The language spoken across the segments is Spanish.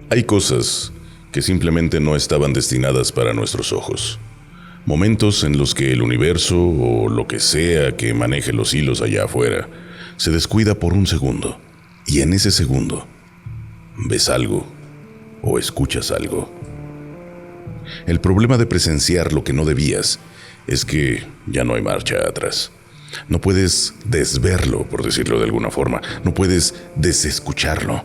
Hay cosas que simplemente no estaban destinadas para nuestros ojos. Momentos en los que el universo o lo que sea que maneje los hilos allá afuera se descuida por un segundo. Y en ese segundo ves algo o escuchas algo. El problema de presenciar lo que no debías es que ya no hay marcha atrás. No puedes desverlo, por decirlo de alguna forma. No puedes desescucharlo.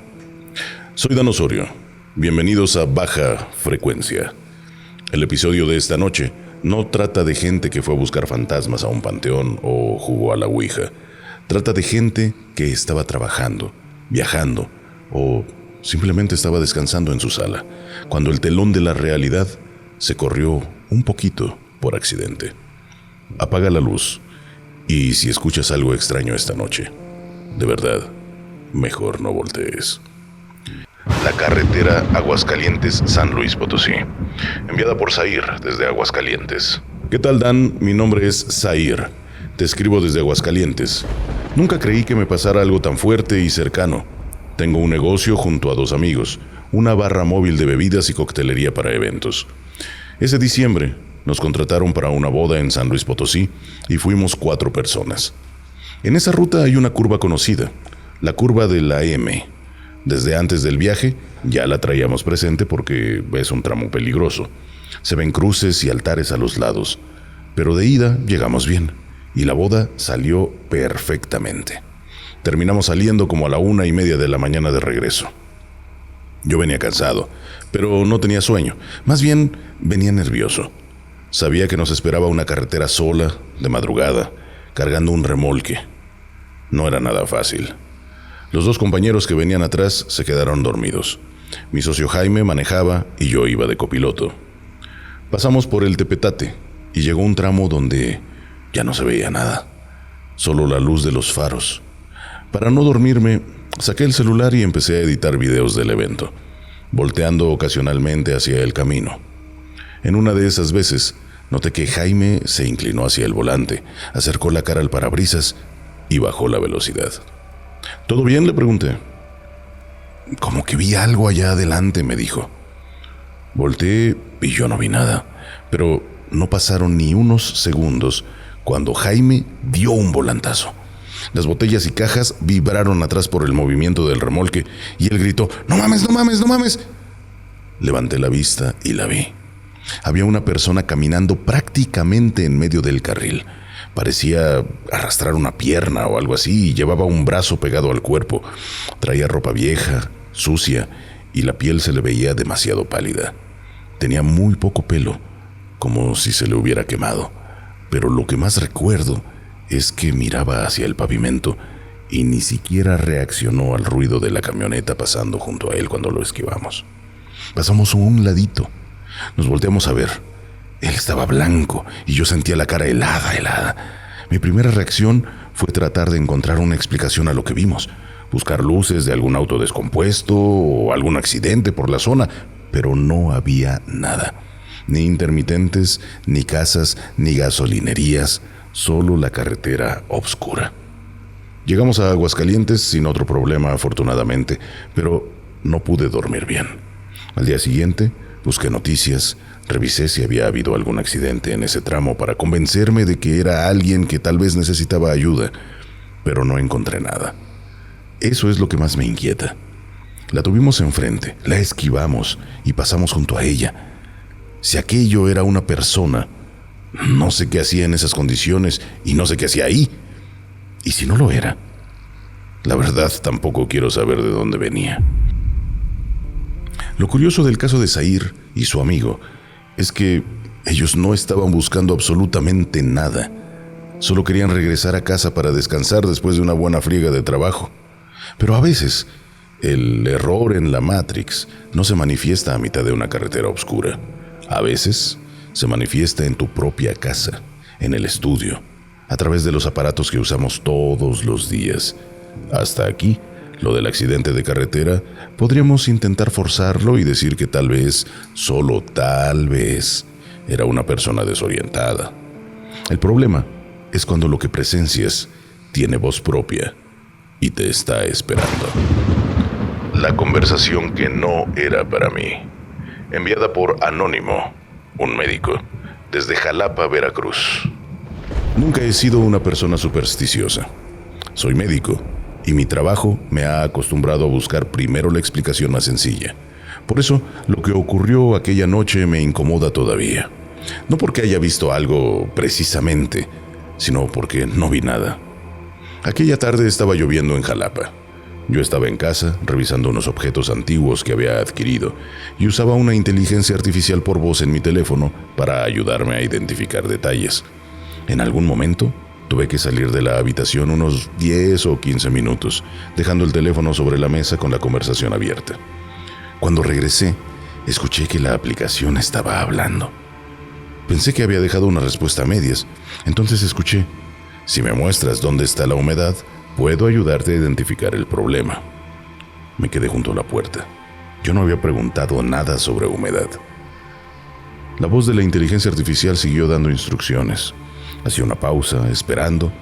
Soy Dan Osorio. Bienvenidos a Baja Frecuencia. El episodio de esta noche no trata de gente que fue a buscar fantasmas a un panteón o jugó a la ouija. Trata de gente que estaba trabajando, viajando o simplemente estaba descansando en su sala, cuando el telón de la realidad se corrió un poquito por accidente. Apaga la luz y si escuchas algo extraño esta noche, de verdad, mejor no voltees. La carretera Aguascalientes-San Luis Potosí, enviada por Zair desde Aguascalientes. ¿Qué tal, Dan? Mi nombre es Zair. Te escribo desde Aguascalientes. Nunca creí que me pasara algo tan fuerte y cercano. Tengo un negocio junto a 2 amigos, una barra móvil de bebidas y coctelería para eventos. Ese diciembre nos contrataron para una boda en San Luis Potosí y fuimos 4 personas. En esa ruta hay una curva conocida, la curva de la M. Desde antes del viaje ya la traíamos presente porque es un tramo peligroso. Se ven cruces y altares a los lados, pero de ida llegamos bien y la boda salió perfectamente. Terminamos saliendo como a la 1:30 de la mañana de regreso. Yo venía cansado, pero no tenía sueño. Más bien, venía nervioso. Sabía que nos esperaba una carretera sola, de madrugada, cargando un remolque. No era nada fácil. Los 2 compañeros que venían atrás se quedaron dormidos. Mi socio Jaime manejaba y yo iba de copiloto. Pasamos por el Tepetate y llegó un tramo donde ya no se veía nada, solo la luz de los faros. Para no dormirme, saqué el celular y empecé a editar videos del evento, volteando ocasionalmente hacia el camino. En una de esas veces, noté que Jaime se inclinó hacia el volante, acercó la cara al parabrisas y bajó la velocidad. ¿Todo bien?, le pregunté. Como que vi algo allá adelante, me dijo. Volteé y yo no vi nada, pero no pasaron ni unos segundos cuando Jaime dio un volantazo. Las botellas y cajas vibraron atrás por el movimiento del remolque y él gritó: ¡No mames, no mames, no mames! Levanté la vista y la vi. Había una persona caminando prácticamente en medio del carril. Parecía arrastrar una pierna o algo así y llevaba un brazo pegado al cuerpo. Traía ropa vieja, sucia, y la piel se le veía demasiado pálida. Tenía muy poco pelo, como si se le hubiera quemado. Pero lo que más recuerdo es que miraba hacia el pavimento y ni siquiera reaccionó al ruido de la camioneta pasando junto a él cuando lo esquivamos. Pasamos un ladito. Nos volteamos a ver. Él estaba blanco y yo sentía la cara helada. Mi primera reacción fue tratar de encontrar una explicación a lo que vimos, buscar luces de algún auto descompuesto o algún accidente por la zona, pero no había nada. Ni intermitentes, ni casas, ni gasolinerías, solo la carretera oscura. Llegamos a Aguascalientes sin otro problema, afortunadamente, pero no pude dormir bien. Al día siguiente, busqué noticias, revisé si había habido algún accidente en ese tramo para convencerme de que era alguien que tal vez necesitaba ayuda, pero no encontré nada. Eso es lo que más me inquieta. La tuvimos enfrente, la esquivamos y pasamos junto a ella. Si aquello era una persona, no sé qué hacía en esas condiciones y no sé qué hacía ahí. ¿Y si no lo era? La verdad, tampoco quiero saber de dónde venía. Lo curioso del caso de Zair y su amigo es que ellos no estaban buscando absolutamente nada. Solo querían regresar a casa para descansar después de una buena friega de trabajo. Pero a veces, el error en la Matrix no se manifiesta a mitad de una carretera oscura. A veces se manifiesta en tu propia casa, en el estudio, a través de los aparatos que usamos todos los días. Hasta aquí, lo del accidente de carretera, podríamos intentar forzarlo y decir que tal vez, solo tal vez, era una persona desorientada. El problema es cuando lo que presencias tiene voz propia y te está esperando. La conversación que no era para mí. Enviada por Anónimo, un médico, desde Jalapa, Veracruz. Nunca he sido una persona supersticiosa. Soy médico y mi trabajo me ha acostumbrado a buscar primero la explicación más sencilla. Por eso, lo que ocurrió aquella noche me incomoda todavía. No porque haya visto algo precisamente, sino porque no vi nada. Aquella tarde estaba lloviendo en Jalapa. Yo estaba en casa, revisando unos objetos antiguos que había adquirido, y usaba una inteligencia artificial por voz en mi teléfono para ayudarme a identificar detalles. En algún momento, tuve que salir de la habitación unos 10 o 15 minutos, dejando el teléfono sobre la mesa con la conversación abierta. Cuando regresé, escuché que la aplicación estaba hablando. Pensé que había dejado una respuesta a medias, entonces escuché: si me muestras dónde está la humedad, puedo ayudarte a identificar el problema. Me quedé junto a la puerta. Yo no había preguntado nada sobre humedad. La voz de la inteligencia artificial siguió dando instrucciones. Hacía una pausa, esperando,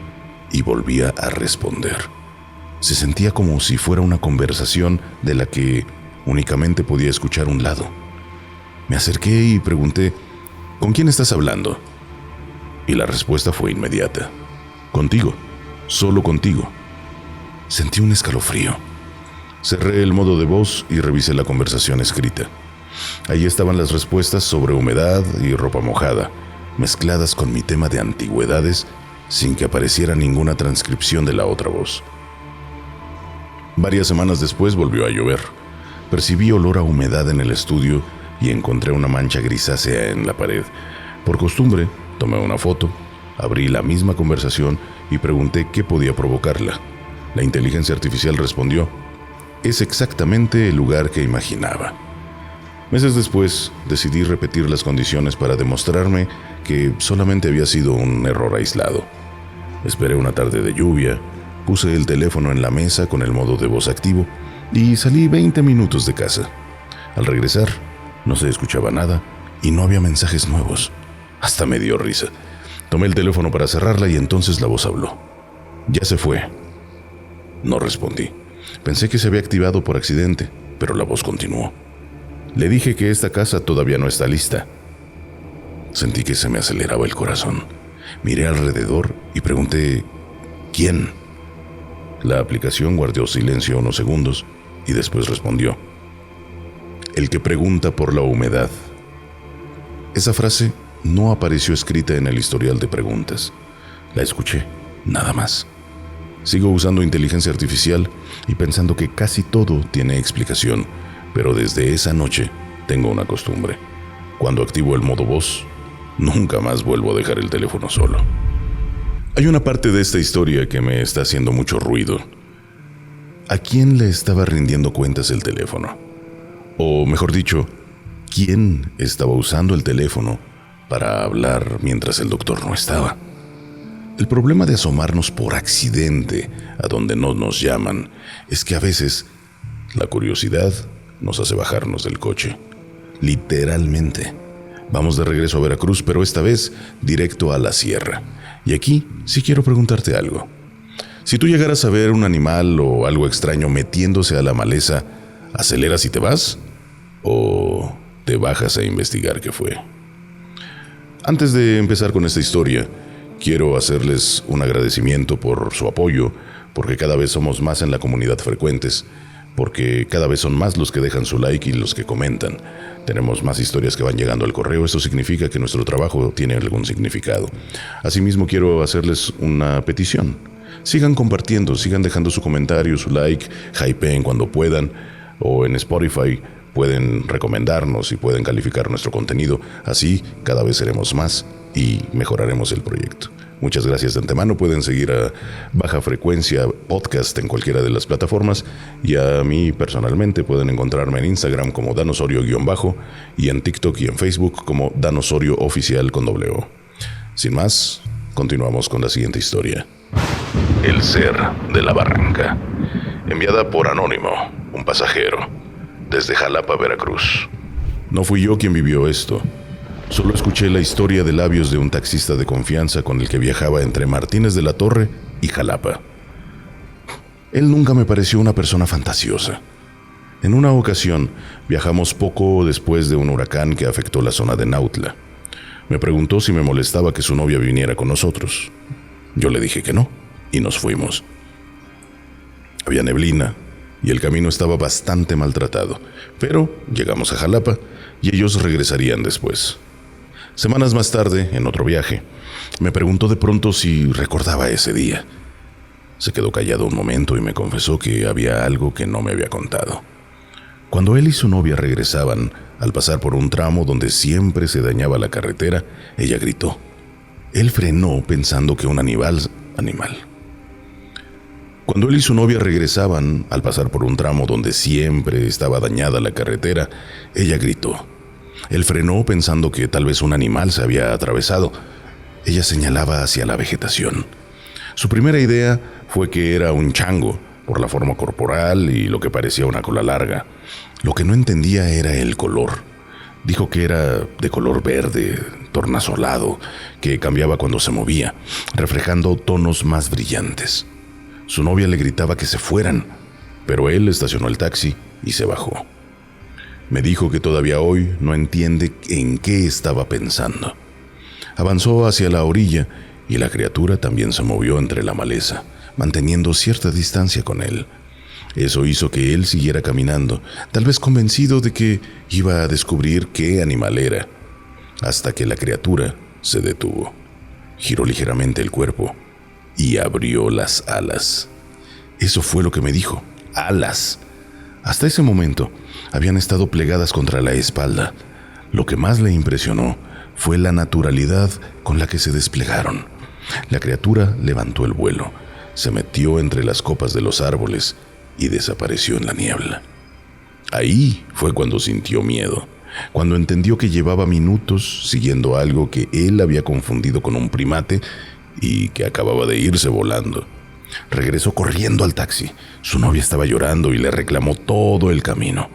y volvía a responder. Se sentía como si fuera una conversación de la que únicamente podía escuchar un lado. Me acerqué y pregunté: ¿con quién estás hablando? Y la respuesta fue inmediata: contigo, solo contigo. Sentí un escalofrío. Cerré el modo de voz y revisé la conversación escrita. Ahí estaban las respuestas sobre humedad y ropa mojada, mezcladas con mi tema de antigüedades, sin que apareciera ninguna transcripción de la otra voz. Varias semanas después volvió a llover. Percibí olor a humedad en el estudio y encontré una mancha grisácea en la pared. Por costumbre, tomé una foto, abrí la misma conversación y pregunté qué podía provocarla. La inteligencia artificial respondió: es exactamente el lugar que imaginaba. Meses después, decidí repetir las condiciones para demostrarme que solamente había sido un error aislado. Esperé una tarde de lluvia, puse el teléfono en la mesa con el modo de voz activo y salí 20 minutos de casa. Al regresar, no se escuchaba nada y no había mensajes nuevos. Hasta me dio risa. Tomé el teléfono para cerrarla y entonces la voz habló. Ya se fue. No respondí. Pensé que se había activado por accidente, pero la voz continuó. Le dije que esta casa todavía no está lista. Sentí que se me aceleraba el corazón. Miré alrededor y pregunté: ¿quién? La aplicación guardó silencio unos segundos y después respondió: el que pregunta por la humedad. Esa frase no apareció escrita en el historial de preguntas. La escuché, nada más. Sigo usando inteligencia artificial y pensando que casi todo tiene explicación, pero desde esa noche tengo una costumbre. Cuando activo el modo voz, nunca más vuelvo a dejar el teléfono solo. Hay una parte de esta historia que me está haciendo mucho ruido. ¿A quién le estaba rindiendo cuentas el teléfono? O mejor dicho, ¿quién estaba usando el teléfono para hablar mientras el doctor no estaba? El problema de asomarnos por accidente a donde no nos llaman es que a veces la curiosidad nos hace bajarnos del coche. Literalmente. Vamos de regreso a Veracruz, pero esta vez directo a la sierra. Y aquí sí quiero preguntarte algo. Si tú llegaras a ver un animal o algo extraño metiéndose a la maleza, ¿aceleras y te vas? ¿O te bajas a investigar qué fue? Antes de empezar con esta historia, quiero hacerles un agradecimiento por su apoyo, porque cada vez somos más en la comunidad frecuentes, porque cada vez son más los que dejan su like y los que comentan. Tenemos más historias que van llegando al correo. Esto significa que nuestro trabajo tiene algún significado. Asimismo, quiero hacerles una petición. Sigan compartiendo, sigan dejando su comentario, su like, hypeen cuando puedan, o en Spotify pueden recomendarnos y pueden calificar nuestro contenido. Así cada vez seremos más y mejoraremos el proyecto. Muchas gracias de antemano. Pueden seguir a Baja Frecuencia Podcast en cualquiera de las plataformas, y a mí personalmente pueden encontrarme en Instagram como Danosorio_ y en TikTok y en Facebook como Danosorio Oficial con W. Sin más, continuamos con la siguiente historia. El ser de la barranca. Enviada por Anónimo, un pasajero, desde Jalapa, Veracruz. No fui yo quien vivió esto. Solo escuché la historia de labios de un taxista de confianza con el que viajaba entre Martínez de la Torre y Jalapa. Él nunca me pareció una persona fantasiosa. En una ocasión, viajamos poco después de un huracán que afectó la zona de Nautla. Me preguntó si me molestaba que su novia viniera con nosotros. Yo le dije que no, y nos fuimos. Había neblina, y el camino estaba bastante maltratado, pero llegamos a Jalapa, y ellos regresarían después. Semanas más tarde, en otro viaje, me preguntó de pronto si recordaba ese día. Se quedó callado un momento y me confesó que había algo que no me había contado. Cuando él y su novia regresaban, al pasar por un tramo donde siempre se dañaba la carretera, ella gritó. Él frenó pensando que un animal. Cuando él y su novia regresaban, al pasar por un tramo donde siempre estaba dañada la carretera, ella gritó. Él frenó pensando que tal vez un animal se había atravesado. Ella señalaba hacia la vegetación. Su primera idea fue que era un chango, por la forma corporal y lo que parecía una cola larga. Lo que no entendía era el color. Dijo que era de color verde, tornasolado, que cambiaba cuando se movía, reflejando tonos más brillantes. Su novia le gritaba que se fueran, pero él estacionó el taxi y se bajó. Me dijo que todavía hoy no entiende en qué estaba pensando. Avanzó hacia la orilla y la criatura también se movió entre la maleza, manteniendo cierta distancia con él. Eso hizo que él siguiera caminando, tal vez convencido de que iba a descubrir qué animal era, hasta que la criatura se detuvo. Giró ligeramente el cuerpo y abrió las alas. Eso fue lo que me dijo, alas. Hasta ese momento habían estado plegadas contra la espalda. Lo que más le impresionó fue la naturalidad con la que se desplegaron. La criatura levantó el vuelo, se metió entre las copas de los árboles y desapareció en la niebla. Ahí fue cuando sintió miedo, cuando entendió que llevaba minutos siguiendo algo que él había confundido con un primate y que acababa de irse volando. Regresó corriendo al taxi. Su novia estaba llorando y le reclamó todo el camino.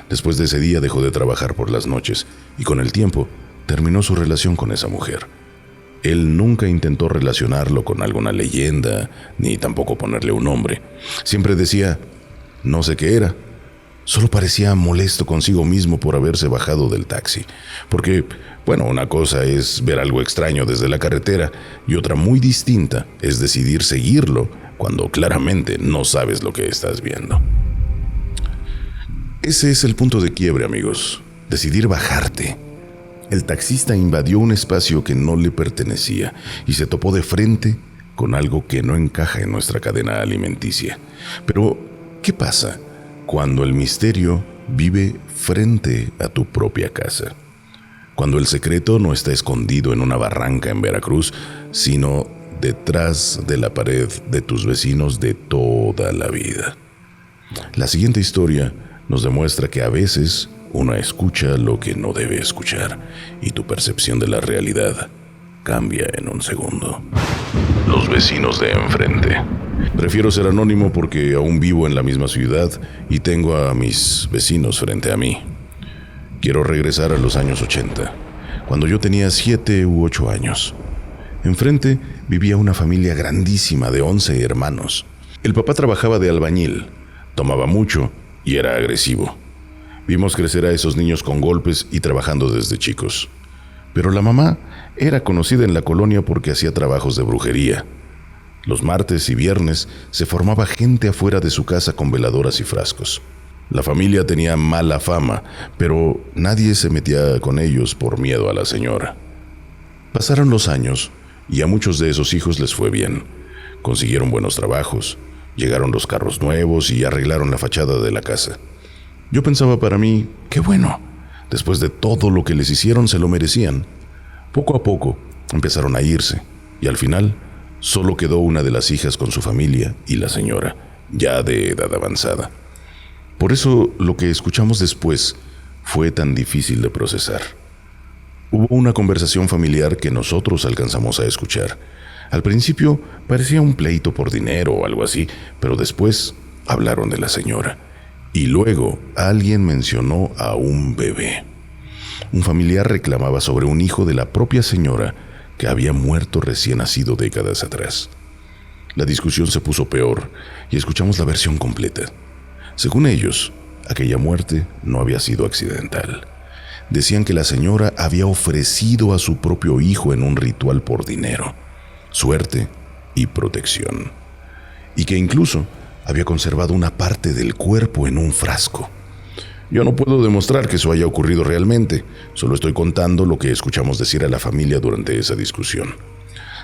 Después de ese día dejó de trabajar por las noches y con el tiempo terminó su relación con esa mujer. Él nunca intentó relacionarlo con alguna leyenda, ni tampoco ponerle un nombre. Siempre decía, no sé qué era. Solo parecía molesto consigo mismo por haberse bajado del taxi. Porque, bueno, una cosa es ver algo extraño desde la carretera y otra muy distinta es decidir seguirlo cuando claramente no sabes lo que estás viendo. Ese es el punto de quiebre, amigos. Decidir bajarte. El taxista invadió un espacio que no le pertenecía y se topó de frente con algo que no encaja en nuestra cadena alimenticia. Pero, ¿qué pasa cuando el misterio vive frente a tu propia casa? Cuando el secreto no está escondido en una barranca en Veracruz, sino detrás de la pared de tus vecinos de toda la vida. La siguiente historia nos demuestra que a veces uno escucha lo que no debe escuchar y tu percepción de la realidad cambia en un segundo. Los vecinos de enfrente. Prefiero ser anónimo porque aún vivo en la misma ciudad y tengo a mis vecinos frente a mí. Quiero regresar a los años 80, cuando yo tenía 7 u 8 años. Enfrente vivía una familia grandísima de 11 hermanos. El papá trabajaba de albañil, tomaba mucho y era agresivo. Vimos crecer a esos niños con golpes y trabajando desde chicos. Pero la mamá era conocida en la colonia porque hacía trabajos de brujería. Los martes y viernes se formaba gente afuera de su casa con veladoras y frascos. La familia tenía mala fama, pero nadie se metía con ellos por miedo a la señora. Pasaron los años y a muchos de esos hijos les fue bien. Consiguieron buenos trabajos, llegaron los carros nuevos y arreglaron la fachada de la casa. Yo pensaba para mí, qué bueno, después de todo lo que les hicieron se lo merecían. Poco a poco empezaron a irse y al final solo quedó una de las hijas con su familia y la señora, ya de edad avanzada. Por eso lo que escuchamos después fue tan difícil de procesar. Hubo una conversación familiar que nosotros alcanzamos a escuchar. Al principio parecía un pleito por dinero o algo así, pero después hablaron de la señora. Y luego alguien mencionó a un bebé. Un familiar reclamaba sobre un hijo de la propia señora que había muerto recién nacido décadas atrás. La discusión se puso peor y escuchamos la versión completa. Según ellos, Aquella muerte no había sido accidental. Decían que la señora había ofrecido a su propio hijo en un ritual por dinero, suerte y protección, y que incluso había conservado una parte del cuerpo en un frasco. Yo no puedo demostrar que eso haya ocurrido realmente, solo estoy contando lo que escuchamos decir a la familia durante esa discusión.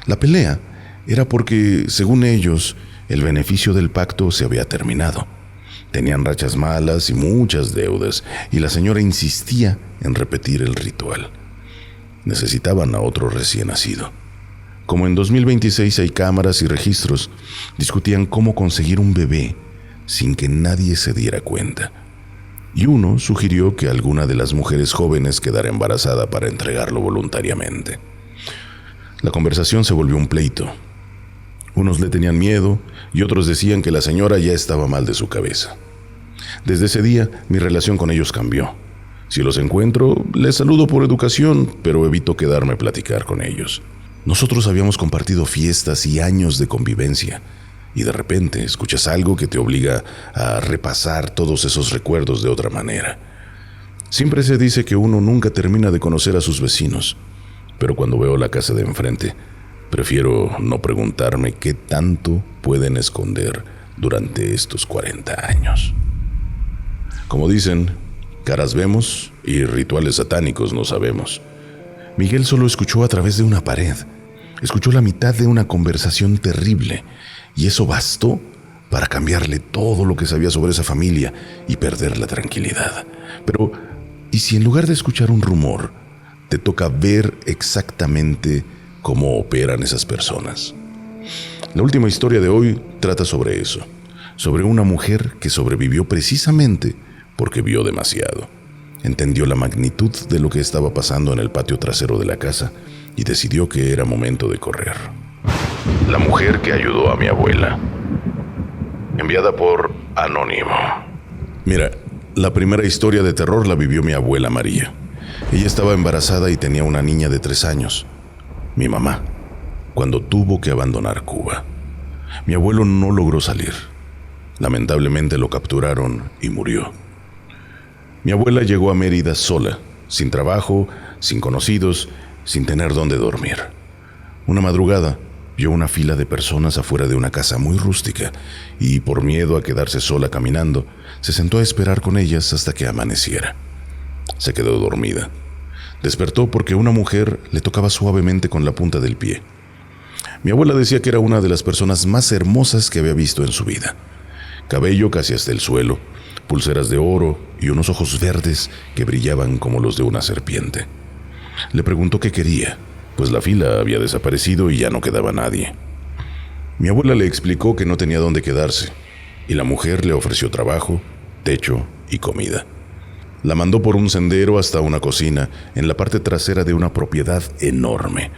La pelea era porque, según ellos, el beneficio del pacto se había terminado. Tenían rachas malas y muchas deudas, y la señora insistía en repetir el ritual. Necesitaban a otro recién nacido. Como en 2026 hay cámaras y registros, discutían cómo conseguir un bebé sin que nadie se diera cuenta. Y uno sugirió que alguna de las mujeres jóvenes quedara embarazada para entregarlo voluntariamente. La conversación se volvió un pleito. Unos le tenían miedo y otros decían que la señora ya estaba mal de su cabeza. Desde ese día, mi relación con ellos cambió. Si los encuentro, les saludo por educación, pero evito quedarme a platicar con ellos. Nosotros habíamos compartido fiestas y años de convivencia, y de repente escuchas algo que te obliga a repasar todos esos recuerdos de otra manera. Siempre se dice que uno nunca termina de conocer a sus vecinos, pero cuando veo la casa de enfrente, prefiero no preguntarme qué tanto pueden esconder durante estos 40 años. Como dicen, caras vemos y rituales satánicos no sabemos. Miguel solo escuchó a través de una pared. Escuchó la mitad de una conversación terrible, y eso bastó para cambiarle todo lo que sabía sobre esa familia y perder la tranquilidad. Pero, ¿y si en lugar de escuchar un rumor, te toca ver exactamente cómo operan esas personas? La última historia de hoy trata sobre eso, sobre una mujer que sobrevivió precisamente porque vio demasiado. Entendió la magnitud de lo que estaba pasando en el patio trasero de la casa y decidió que era momento de correr. La mujer que ayudó a mi abuela. Enviada por Anónimo. Mira, la primera historia de terror la vivió mi abuela María. Ella estaba embarazada y tenía una niña de 3 años. Mi mamá, cuando tuvo que abandonar Cuba. Mi abuelo no logró salir. Lamentablemente lo capturaron y murió. Mi abuela llegó a Mérida sola, sin trabajo, sin conocidos, sin tener dónde dormir. Una madrugada, vio una fila de personas afuera de una casa muy rústica y, por miedo a quedarse sola caminando, se sentó a esperar con ellas hasta que amaneciera. Se quedó dormida. Despertó porque una mujer le tocaba suavemente con la punta del pie. Mi abuela decía que era una de las personas más hermosas que había visto en su vida. Cabello casi hasta el suelo, pulseras de oro y unos ojos verdes que brillaban como los de una serpiente. Le preguntó qué quería, pues la fila había desaparecido y ya no quedaba nadie. Mi abuela le explicó que no tenía dónde quedarse, y la mujer le ofreció trabajo, techo y comida. La mandó por un sendero hasta una cocina en la parte trasera de una propiedad enorme,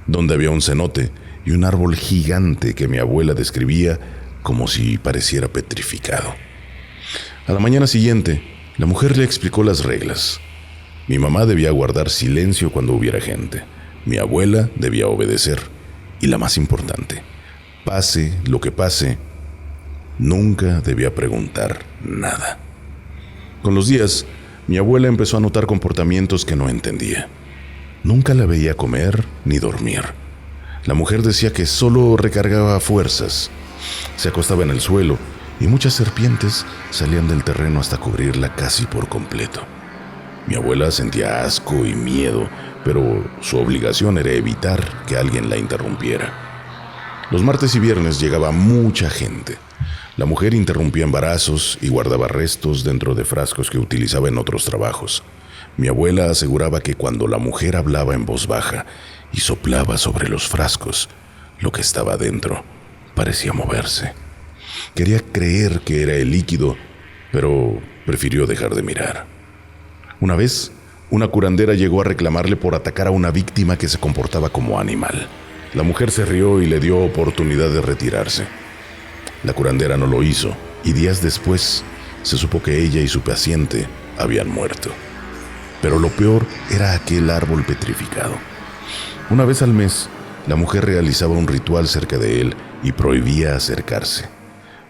donde había un cenote y un árbol gigante que mi abuela describía como si pareciera petrificado. A la mañana siguiente, la mujer le explicó las reglas. Mi mamá debía guardar silencio cuando hubiera gente. Mi abuela debía obedecer. Y la más importante, pase lo que pase, nunca debía preguntar nada. Con los días, mi abuela empezó a notar comportamientos que no entendía. Nunca la veía comer ni dormir. La mujer decía que solo recargaba fuerzas. Se acostaba en el suelo y muchas serpientes salían del terreno hasta cubrirla casi por completo. Mi abuela sentía asco y miedo, pero su obligación era evitar que alguien la interrumpiera. Los martes y viernes llegaba mucha gente. La mujer interrumpía embarazos y guardaba restos dentro de frascos que utilizaba en otros trabajos. Mi abuela aseguraba que cuando la mujer hablaba en voz baja y soplaba sobre los frascos, lo que estaba dentro parecía moverse. Quería creer que era el líquido, pero prefirió dejar de mirar. Una vez, una curandera llegó a reclamarle por atacar a una víctima que se comportaba como animal. La mujer se rió y le dio oportunidad de retirarse. La curandera no lo hizo, y días después se supo que ella y su paciente habían muerto. Pero lo peor era aquel árbol petrificado. Una vez al mes, la mujer realizaba un ritual cerca de él y prohibía acercarse.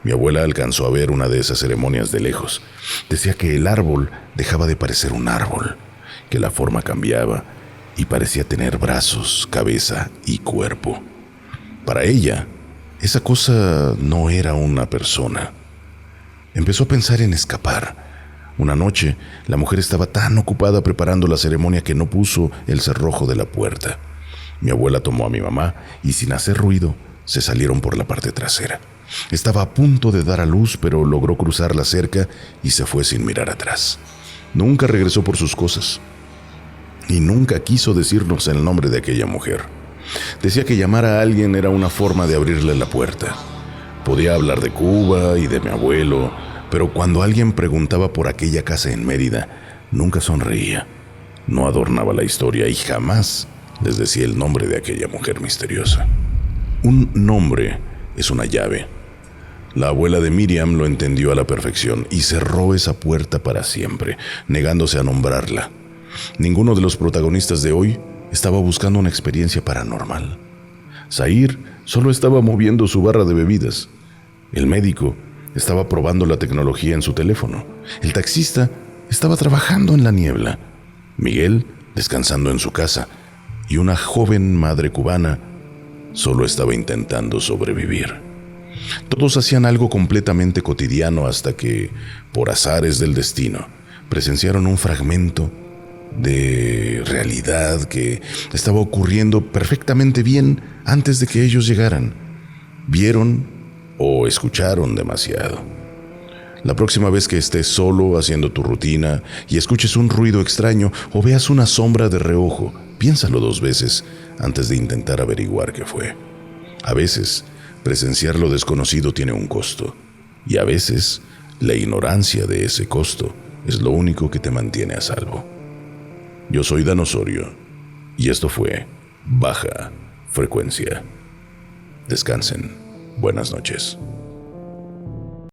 Mi abuela alcanzó a ver una de esas ceremonias de lejos. Decía que el árbol dejaba de parecer un árbol, que la forma cambiaba y parecía tener brazos, cabeza y cuerpo. Para ella, esa cosa no era una persona. Empezó a pensar en escapar. Una noche, la mujer estaba tan ocupada preparando la ceremonia que no puso el cerrojo de la puerta. Mi abuela tomó a mi mamá y, sin hacer ruido, se salieron por la parte trasera. Estaba a punto de dar a luz, pero logró cruzar la cerca y se fue sin mirar atrás. Nunca regresó por sus cosas y nunca quiso decirnos el nombre de aquella mujer. Decía que llamar a alguien era una forma de abrirle la puerta. Podía hablar de Cuba y de mi abuelo, pero cuando alguien preguntaba por aquella casa en Mérida, nunca sonreía, no adornaba la historia y jamás les decía el nombre de aquella mujer misteriosa. Un nombre es una llave. La abuela de Miriam lo entendió a la perfección y cerró esa puerta para siempre, negándose a nombrarla. Ninguno de los protagonistas de hoy estaba buscando una experiencia paranormal. Zahir solo estaba moviendo su barra de bebidas. El médico estaba probando la tecnología en su teléfono. El taxista estaba trabajando en la niebla. Miguel descansando en su casa. Y una joven madre cubana solo estaba intentando sobrevivir. Todos hacían algo completamente cotidiano hasta que, por azares del destino, presenciaron un fragmento de realidad que estaba ocurriendo perfectamente bien antes de que ellos llegaran. Vieron o escucharon demasiado. La próxima vez que estés solo haciendo tu rutina y escuches un ruido extraño o veas una sombra de reojo, piénsalo 2 veces antes de intentar averiguar qué fue. A veces, presenciar lo desconocido tiene un costo, y a veces, la ignorancia de ese costo es lo único que te mantiene a salvo. Yo soy Dan Osorio, y esto fue Baja Frecuencia. Descansen. Buenas noches.